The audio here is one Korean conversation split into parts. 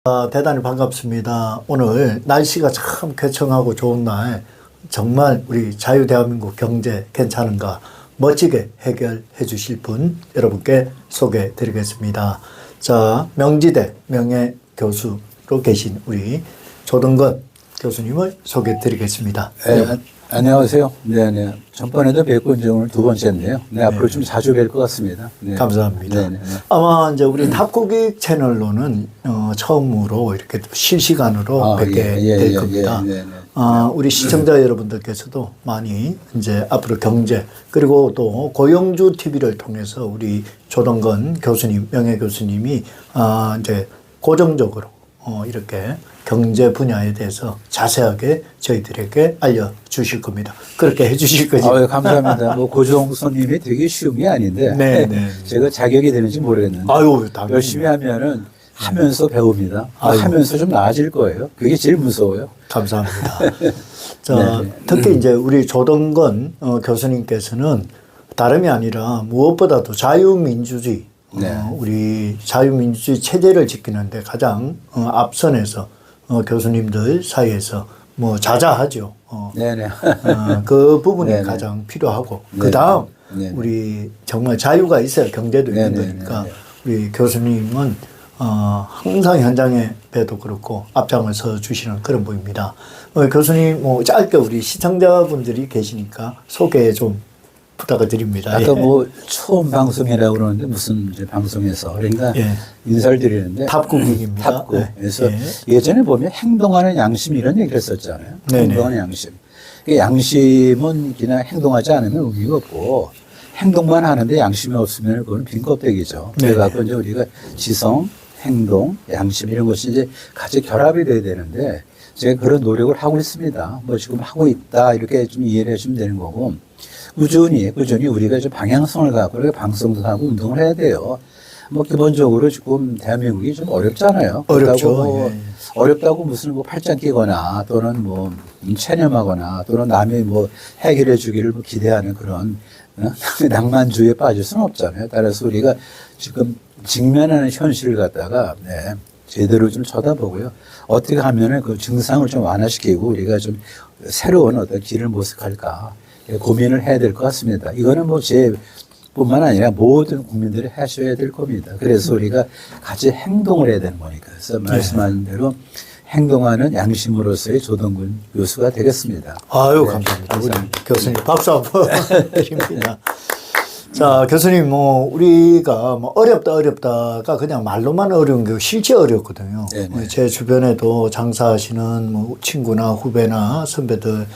대단히 반갑습니다. 오늘 날씨가 참 쾌청하고 좋은 날 정말 우리 자유대한민국 경제 괜찮은가 멋지게 해결해 주실 분 여러분께 소개해 드리겠습니다. 자, 명지대 명예교수로 계신 우리 조동건 교수님을 소개해 드리겠습니다. 안녕하세요. 네네. 전번에도 뵙고 이제 오늘 두 번째인데요. 네, 앞으로 좀 자주 뵐 것 같습니다. 네. 감사합니다. 네네. 아마 이제 우리 탑고객 채널로는 처음으로 이렇게 실시간으로 뵙게 될 겁니다. 우리 시청자 여러분들께서도 많이 이제 앞으로 경제 그리고 또 고영주 TV를 통해서 우리 조동건 교수님, 명예 교수님이 이제 고정적으로 이렇게 경제 분야에 대해서 자세하게 저희들에게 알려주실 겁니다. 그렇게 해주실 거죠? 감사합니다. 뭐 고정 손님이 되게 쉬운 게 아닌데 네. 제가 자격이 되는지 모르겠는데 당연히. 열심히 하면은 하면서 배웁니다. 하면서 좀 나아질 거예요. 그게 제일 무서워요. 감사합니다. 자, 특히 이제 우리 조동건 교수님께서는 다름이 아니라 무엇보다도 자유민주주의 우리 자유민주주의 체제를 지키는데 가장 앞선에서 교수님들 사이에서 뭐 자자하죠. 그 부분이 가장 필요하고 그 다음 우리 정말 자유가 있어야 경제도 있는 거니까 우리 교수님은 항상 현장에 봬도 그렇고 앞장을 서 주시는 그런 분입니다. 교수님 뭐 짧게 우리 시청자분들이 계시니까 소개 좀 부탁을 드립니다. 아까 뭐 처음 방송이라고 그러는데 무슨 이제 방송에서 그러니까 인사를 드리는데 탑국입니다. 탑국. 그래서 예전에 보면 행동하는 양심 이런 얘기를 했었잖아요. 행동하는 양심. 양심은 그냥 행동하지 않으면 의미가 없고 행동만 하는데 양심이 없으면 그건 빈 껍데기죠. 그래갖고 이제 우리가 지성, 행동, 양심 이런 것이 이제 같이 결합이 돼야 되는데 제가 그런 노력을 하고 있습니다. 뭐 지금 하고 있다 이렇게 좀 이해를 해주면 되는 거고 꾸준히 우리가 좀 방향성을 갖고 이렇게 방송도 하고 운동을 해야 돼요. 뭐 기본적으로 지금 대한민국이 좀 어렵잖아요. 어렵죠. 뭐 어렵다고 무슨 뭐 팔짱 끼거나 또는 뭐 체념하거나 또는 남이 뭐 해결해 주기를 뭐 기대하는 그런 낭만주의에 빠질 수는 없잖아요. 따라서 우리가 지금 직면하는 현실을 갖다가 제대로 좀 쳐다보고요. 어떻게 하면은 그 증상을 좀 완화시키고 우리가 좀 새로운 어떤 길을 모색할까 고민을 해야 될 것 같습니다. 이거는 뭐 제뿐만 아니라 모든 국민들이 하셔야 될 겁니다. 그래서 우리가 같이 행동을 해야 되는 거니까. 그래서 말씀하신 대로 행동하는 양심으로서의 조동근 교수가 되겠습니다. 감사합니다. 우리 교수님 박수 한번 드립니다. 자, 교수님, 뭐, 우리가 뭐 어렵다가 그냥 말로만 어려운 게 실제 어렵거든요. 제 주변에도 장사하시는 뭐 친구나 후배나 선배들,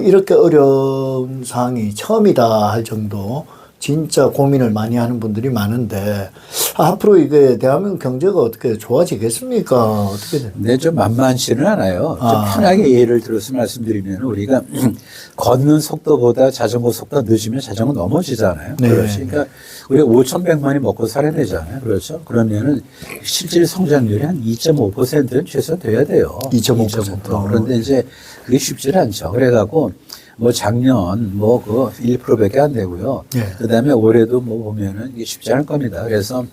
이렇게 어려운 상황이 처음이다 할 정도 진짜 고민을 많이 하는 분들이 많은데 앞으로 이게 대한민국 경제가 어떻게 좋아지겠습니까? 어떻게 됩니까? 네, 좀 만만치는 않아요. 좀 편하게 예를 들어서 말씀드리면 우리가 걷는 속도보다 자전거 속도가 늦으면 자전거 넘어지잖아요. 그러니까 우리가 5,100만이 먹고 살아야 되잖아요. 그렇죠? 그러면은 실질 성장률이 한 2.5%는 최소 돼야 돼요. 2.5%. 그런데 이제 그게 쉽지 않죠. 그래갖고 뭐 작년 뭐 그 1%밖에 안 되고요. 그다음에 올해도 뭐 보면은 이게 쉽지 않을 겁니다. 그래서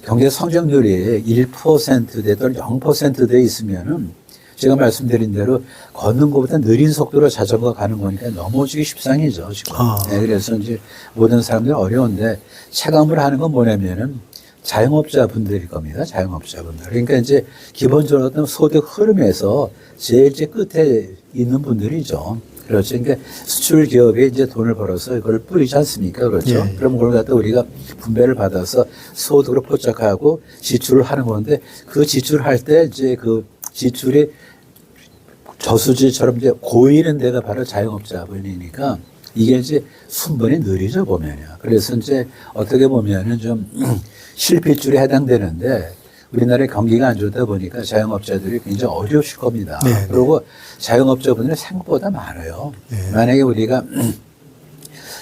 경제 성장률이 1%대 또는 0%대 있으면은 제가 말씀드린 대로 걷는 것보다 느린 속도로 자전거 가는 거니까 넘어지기 십상이죠, 지금. 그래서 이제 모든 사람들이 어려운데 체감을 하는 건 뭐냐면은 자영업자분들일 겁니다. 자영업자분들. 그러니까 이제 기본적으로 어떤 소득 흐름에서 제일 이제 끝에 있는 분들이죠. 그렇죠. 그러니까 수출 기업에 이제 돈을 벌어서 그걸 뿌리지 않습니까? 그렇죠. 그럼 그걸 갖다 우리가 분배를 받아서 소득으로 포착하고 지출을 하는 건데 그 지출할 때 이제 그 지출이 저수지처럼 이제 고이는 데가 바로 자영업자분이니까 이게 이제 순번이 느리죠, 보면요. 그래서 이제 어떻게 보면은 좀 실핏줄에 해당되는데 우리나라의 경기가 안 좋다 보니까 자영업자들이 굉장히 어려우실 겁니다. 그리고 자영업자분들이 생각보다 많아요. 만약에 우리가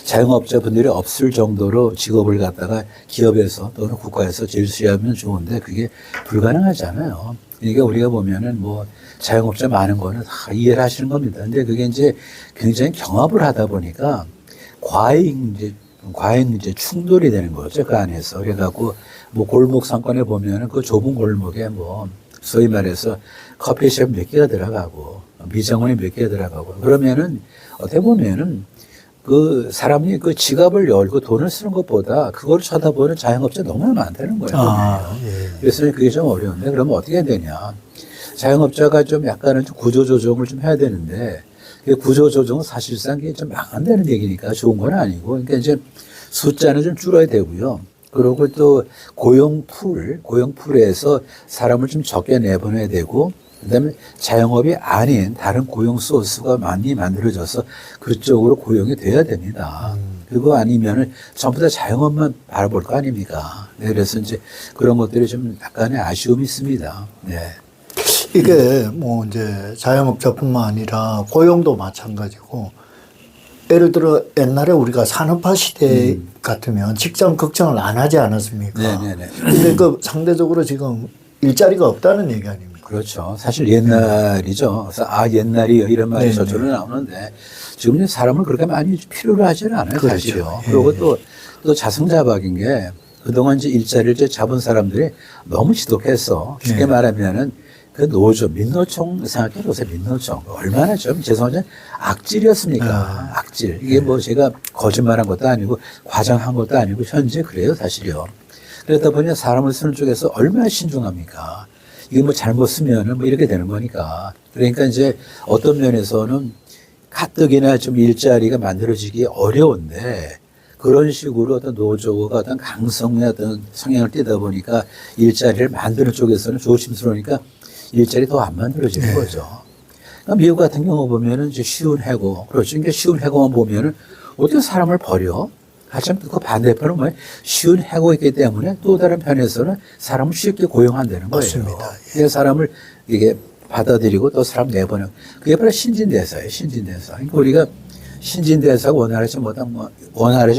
자영업자분들이 없을 정도로 직업을 갖다가 기업에서 또는 국가에서 제시하면 좋은데 그게 불가능하잖아요. 그러니까 우리가 보면은 뭐 자영업자 많은 거는 다 이해를 하시는 겁니다. 근데 그게 이제 굉장히 경합을 하다 보니까 과잉 이제 충돌이 되는 거죠. 그 안에서. 그래갖고 뭐 골목 상권에 보면은 그 좁은 골목에 뭐 소위 말해서 커피숍 몇 개가 들어가고 미장원이 몇 개가 들어가고 그러면은 어떻게 보면은 그 사람이 그 지갑을 열고 돈을 쓰는 것보다 그걸 쳐다보는 자영업자 너무 많다는 거예요. 예. 그래서 그게 좀 어려운데 그러면 어떻게 해야 되냐. 자영업자가 좀 약간은 좀 구조조정을 좀 해야 되는데 그 구조조정은 사실상 이게 좀 망한다는 얘기니까 좋은 건 아니고 그러니까 이제 숫자는 좀 줄어야 되고요. 그리고 또 고용풀에서 사람을 좀 적게 내보내야 되고 그다음에 자영업이 아닌 다른 고용 소스가 많이 만들어져서 그쪽으로 고용이 돼야 됩니다. 그거 아니면은 전부 다 자영업만 바라볼 거 아닙니까? 네, 그래서 이제 그런 것들이 좀 약간의 아쉬움이 있습니다. 네. 이게 뭐 이제 자영업자뿐만 아니라 고용도 마찬가지고 예를 들어 옛날에 우리가 산업화 시대 같으면 직장 걱정을 안 하지 않았습니까? 네네네. 근데 그 상대적으로 지금 일자리가 없다는 얘기 아닙니까? 그렇죠. 사실 옛날이죠. 그래서 옛날이요 이런 말이 저절로 나오는데 지금 사람을 그렇게 많이 필요로 하지는 않아요. 그렇죠. 사실요. 그리고 또 자승자박인 게 그동안 이제 일자리를 이제 잡은 사람들이 너무 지독해서 쉽게 말하면은 그 노조, 민노총 생각해 보세요. 민노총. 얼마나 좀 죄송하지만 악질이었습니까? 악질. 이게 뭐 제가 거짓말한 것도 아니고 과장한 것도 아니고 현재 그래요. 사실요. 그러다 보니 사람을 쓰는 쪽에서 얼마나 신중합니까? 이게 뭐 잘못 쓰면은 뭐 이렇게 되는 거니까. 그러니까 이제 어떤 면에서는 가뜩이나 좀 일자리가 만들어지기 어려운데 그런 식으로 어떤 노조가 어떤 강성의 어떤 성향을 띠다 보니까 일자리를 만드는 쪽에서는 조심스러우니까 일자리 더 안 만들어지는 거죠. 그러니까 미국 같은 경우 보면은 이제 쉬운 해고, 그렇죠. 그러니까 쉬운 해고만 보면은 어떻게 사람을 버려? 하지만 그 반대편은 뭐예요? 쉬운 해고이기 때문에 또 다른 편에서는 사람을 쉽게 고용한다는 거예요. 맞습니다. 그래서 사람을 이게 받아들이고 또 사람 내보내고 그게 바로 신진대사예요. 신진대사. 그러니까 우리가 신진대사가 원활하지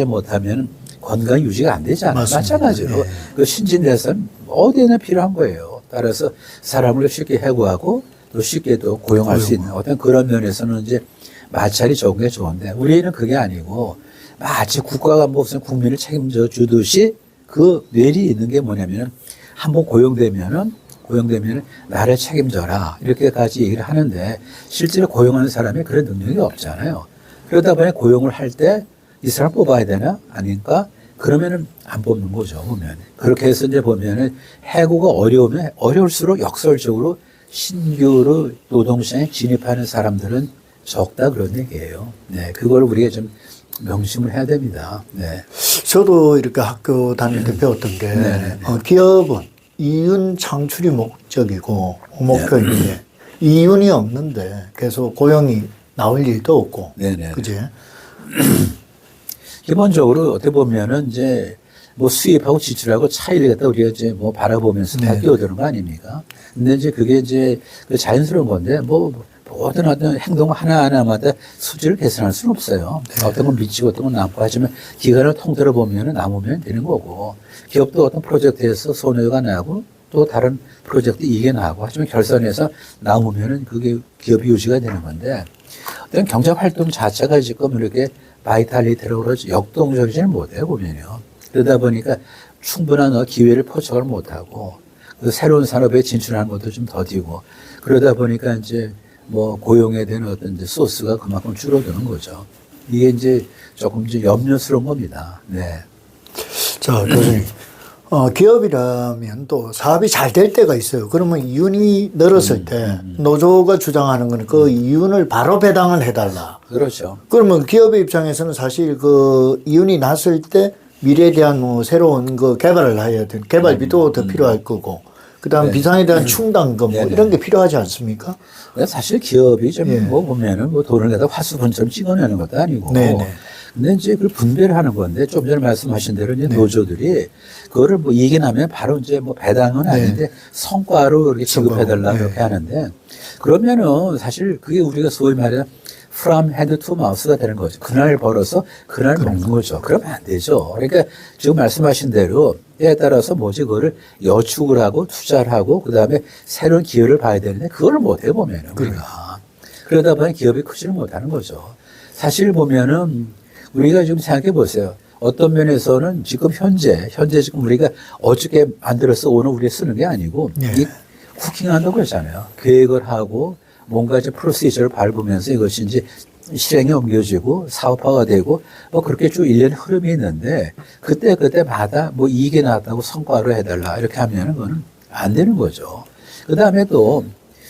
못하면 건강 유지가 안 되지 않아요. 마찬가지로 그 신진대사는 어디에나 필요한 거예요. 따라서 사람을 쉽게 해고하고 또 쉽게 또 고용할 수 있는 어떤 그런 면에서는 이제 마찰이 좋은 게 좋은데 우리는 그게 아니고 마치 국가가 무슨 국민을 책임져 주듯이 그 뇌리 있는 게 뭐냐면은 한번 고용되면은 나를 책임져라 이렇게까지 얘기를 하는데 실제로 고용하는 사람이 그런 능력이 없잖아요. 그러다 보니 고용을 할 때 이 사람 뽑아야 되나 아닌가? 그러면은 안 뽑는 거죠, 보면. 그렇게 해서 이제 보면은 해고가 어려우면 어려울수록 역설적으로 신규로 노동시장에 진입하는 사람들은 적다 그런 얘기예요. 네. 그걸 우리가 좀 명심을 해야 됩니다. 네. 저도 이렇게 학교 다닐 때 배웠던 게 기업은 이윤 창출이 목적이고 목표인데 이윤이 없는데 계속 고용이 나올 일도 없고. 그지? 기본적으로 어떻게 보면은 이제 뭐 수입하고 지출하고 차이를 갖다 우리가 이제 뭐 바라보면서 다 끼어드는 거 아닙니까? 근데 이제 그게 이제 그 자연스러운 건데 뭐 모든 어떤 행동 하나하나마다 수지를 계산할 수는 없어요. 어떤 건 미치고 어떤 건 남고 하지만 기간을 통틀어 보면은 남으면 되는 거고 기업도 어떤 프로젝트에서 손해가 나고 또 다른 프로젝트 이익이 나고 하지만 결선에서 남으면은 그게 기업이 유지가 되는 건데 어떤 경제 활동 자체가 지금 이렇게 바이탈리티라고 그러죠. 역동적이지는 못해요, 보면요. 그러다 보니까 충분한 기회를 포착을 못하고, 그 새로운 산업에 진출하는 것도 좀 더디고, 그러다 보니까 이제 뭐 고용에 대한 어떤 이제 소스가 그만큼 줄어드는 거죠. 이게 이제 조금 이제 염려스러운 겁니다. 네. 자, 교수님. 기업이라면 또 사업이 잘 될 때가 있어요. 그러면 이윤이 늘었을 때 노조가 주장하는 거는 그 이윤을 바로 배당을 해달라. 그렇죠. 그러면 기업의 입장에서는 사실 그 이윤이 났을 때 미래에 대한 뭐 새로운 그 개발을 해야 돼. 개발비도 더 필요할 거고. 그 다음 비상에 대한 충당금 뭐 이런 게 필요하지 않습니까? 사실 기업이 좀 뭐 보면은 뭐 돈을 갖다 화수분처럼 찍어내는 것도 아니고. 근데 이제 그걸 분배를 하는 건데 좀 전에 말씀하신 대로 이제 노조들이 그거를 뭐 이익이 나면 바로 이제 뭐 배당은 아닌데 성과로 이렇게 지급해달라 이렇게 하는데 그러면은 사실 그게 우리가 소위 말해 from hand to mouth가 되는 거죠. 그날 벌어서 그날 먹는 거죠. 그러면 안 되죠. 그러니까 지금 말씀하신 대로 때에 따라서 뭐지 그거를 여축을 하고 투자를 하고 그 다음에 새로운 기회를 봐야 되는데 그걸 못 해보면은 우리가 그러다 보니 기업이 크지를 못하는 거죠. 사실 보면은 우리가 지금 생각해 보세요. 어떤 면에서는 지금 현재 지금 우리가 어저께 만들어서 오늘 우리가 쓰는 게 아니고 이 쿠킹한다고 그러잖아요. 계획을 하고 뭔가 이제 프로시저를 밟으면서 이것이 이제 실행에 옮겨지고 사업화가 되고 뭐 그렇게 쭉 일련의 흐름이 있는데 그때마다 뭐 이익이 나왔다고 성과로 해달라 이렇게 하면은 그거는 안 되는 거죠. 그 다음에 또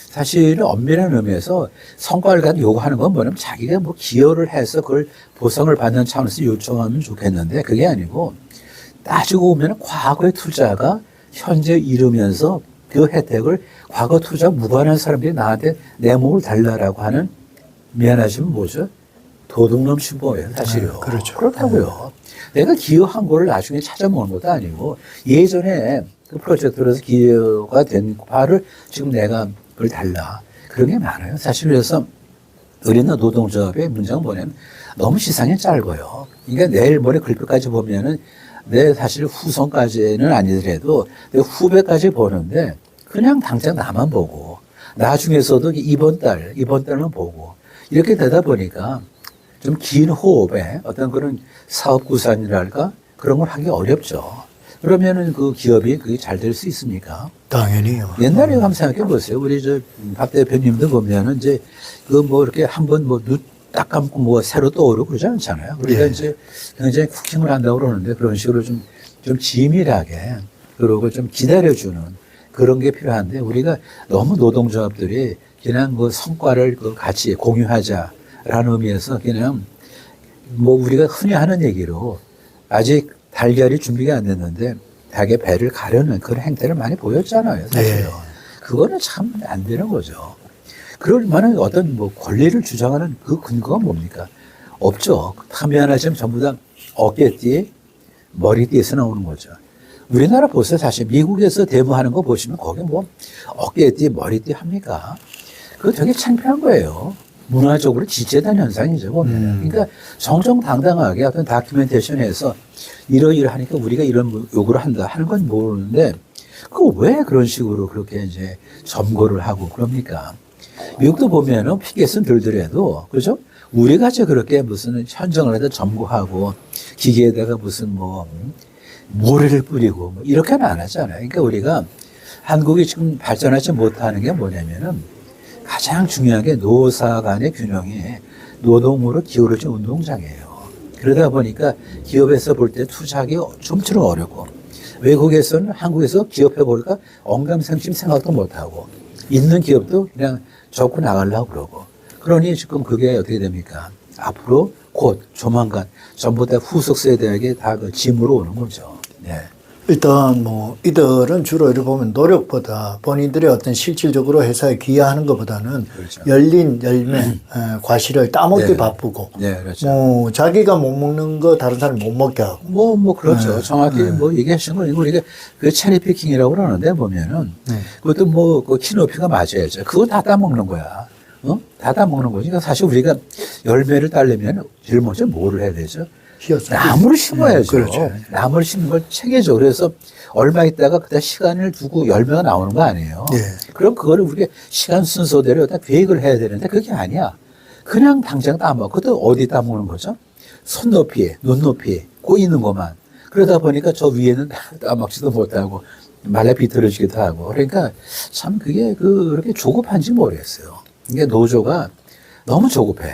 사실 엄밀한 의미에서 성과를 가지고 요구하는 건 뭐냐면 자기가 뭐 기여를 해서 그걸 보상을 받는 차원에서 요청하면 좋겠는데 그게 아니고 따지고 보면 과거의 투자가 현재 이루면서 그 혜택을 과거 투자 무관한 사람들이 나한테 내 몸을 달라라고 하는 미안하지만 뭐죠? 도둑놈 신보예요, 사실요. 그렇죠. 그렇다고요. 내가 기여한 거를 나중에 찾아먹는 것도 아니고 예전에 그 프로젝트로서 기여가 된 바를 지금 내가 그걸 달라. 그런 게 많아요. 사실 그래서 우리나라 노동조합의 문제는 뭐냐면 너무 시상이 짧아요. 그러니까 내일 모레 글표까지 보면은 내 사실 후손까지는 아니더라도 내 후배까지 보는데 그냥 당장 나만 보고 나중에서도 이번 달만 보고 이렇게 되다 보니까 좀 긴 호흡에 어떤 그런 사업 구상이랄까 그런 걸 하기 어렵죠. 그러면은 그 기업이 그게 잘 될 수 있습니까? 당연히요. 옛날에 한번 생각해 보세요. 우리 박 대표님도 보면은 이제 그 뭐 이렇게 한번 뭐 눈 딱 감고 뭐 새로 떠오르고 그러지 않잖아요. 그러니까 예. 이제 굉장히 쿠킹을 한다고 그러는데 그런 식으로 좀 지밀하게 그러고 좀 기다려주는 그런 게 필요한데 우리가 너무 노동조합들이 그냥 그 성과를 그 같이 공유하자라는 의미에서 그냥 뭐 우리가 흔히 하는 얘기로 아직 달걀이 준비가 안 됐는데 닭의 배를 가려는 그런 행태를 많이 보였잖아요, 사실은. 네. 그거는 참 안 되는 거죠. 그럴 만한 어떤 뭐 권리를 주장하는 그 근거가 뭡니까? 없죠. 다 미안하지만 전부 다 어깨띠, 머리띠에서 나오는 거죠. 우리나라 보세요. 사실 미국에서 데모하는 거 보시면 거기 뭐 어깨띠, 머리띠 합니까? 그거 되게 창피한 거예요. 문화적으로 지체된 현상이죠, 보면. 그러니까 정정당당하게 어떤 다큐멘테이션에서 이러이러하니까 우리가 이런 요구를 한다 하는 건 모르는데 그거 왜 그런 식으로 그렇게 이제 점거를 하고 그럽니까? 미국도 보면은 피켓은 들더라도 그죠? 우리 같이 그렇게 무슨 현정을 해서 점거하고 기계에다가 무슨 뭐 모래를 뿌리고 뭐 이렇게는 안 하잖아요. 그러니까 우리가 한국이 지금 발전하지 못하는 게 뭐냐면은 가장 중요한 게 노사 간의 균형이 노동으로 기울어진 운동장이에요. 그러다 보니까 기업에서 볼 때 투자하기 좀처럼 어렵고 외국에서는 한국에서 기업해 보니까 언감생심 생각도 못하고 있는 기업도 그냥 접고 나가려고 그러고 그러니 지금 그게 어떻게 됩니까? 앞으로 곧 조만간 전부 다 후속 세대에게 다 그 짐으로 오는 거죠. 네. 일단 뭐 이들은 주로 이렇게 보면 노력보다 본인들의 어떤 실질적으로 회사에 기여하는 것보다는 그렇죠. 열린 열매 과실을 따먹기 네. 바쁘고 네, 그렇죠. 뭐 자기가 못 먹는 거 다른 사람이 못 먹게 하고 뭐, 그렇죠. 정확히 뭐 얘기하신 건, 우리가 그 체리 피킹이라고 그러는데 보면은, 그것도 뭐, 그 키높이가 맞아야죠. 그거 다 따먹는 거야. 다 따먹는 거지. 그러니까 사실 우리가 열매를 따려면 제일 먼저 뭐를 해야 되죠? 나무를 심어야죠. 그렇죠. 나무를 심는 걸 책이죠. 그래서 얼마 있다가 그다 시간을 두고 열매가 나오는 거 아니에요. 네. 그럼 그거를 우리가 시간 순서대로 다 계획을 해야 되는데 그게 아니야. 그냥 당장 따먹어. 그것도 어디 따먹는 거죠? 손높이, 눈높이, 꼬이는 것만. 그러다 보니까 저 위에는 따먹지도 못하고 말라 비틀어지기도 하고. 그러니까 참 그게 그렇게 조급한지 모르겠어요. 이게 노조가 너무 조급해.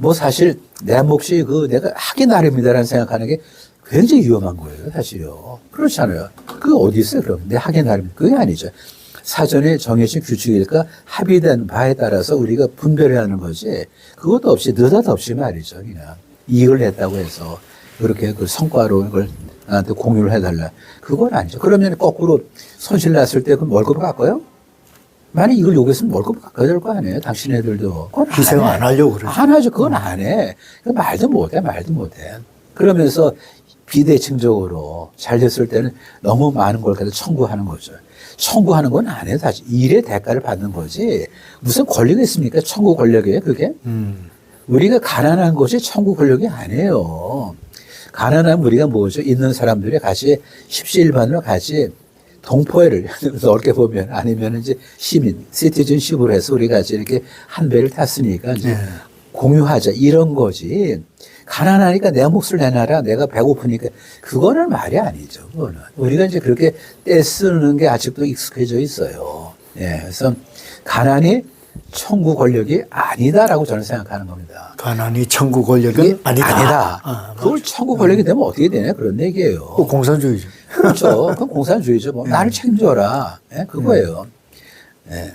뭐 사실 내 몫이 내가 하기 나름이다라는 생각하는 게 굉장히 위험한 거예요, 사실요. 그렇잖아요. 그게 어디 있어요, 그럼? 내 하기 나름. 그게 아니죠. 사전에 정해진 규칙일까 합의된 바에 따라서 우리가 분별해야 하는 거지. 그것도 없이 느닷없이 말이죠, 그냥. 이익을 냈다고 해서 그렇게 그 성과로 그걸 나한테 공유를 해달라. 그건 아니죠. 그러면 거꾸로 손실 났을 때 그럼 월급을 깎아요? 만약 이걸 요구했으면 월급을 깎아야 될 거 아니에요? 당신네들도. 희생 안 하려고 그러죠. 안 하죠. 그건 안 해. 말도 못 해. 그러면서 비대칭적으로 잘 됐을 때는 너무 많은 걸 갖다 청구하는 거죠. 청구하는 건 안 해요. 사실 일의 대가를 받는 거지. 무슨 권리가 있습니까? 청구 권력이에요, 그게? 우리가 가난한 것이 청구 권력이 아니에요. 가난한 우리가 뭐죠? 있는 사람들이 같이 십시일반으로 같이 동포회를 넓게 보면 아니면 이제 시민, 시티즌십으로 해서 우리 같이 이렇게 한 배를 탔으니까 이제 공유하자 이런 거지. 가난하니까 내 몫을 내놔라. 내가 배고프니까 그거는 말이 아니죠. 그거는 우리가 이제 그렇게 떼쓰는 게 아직도 익숙해져 있어요. 예, 그래서 가난이 청구 권력이 아니다라고 저는 생각하는 겁니다. 가난이 청구 권력은 아니다. 아, 그걸 청구 권력이 되면 어떻게 되냐 그런 얘기예요. 공산주의죠. 그렇죠. 그건 공산주의죠. 뭐 나를 책임져라. 예, 그거예요. 예.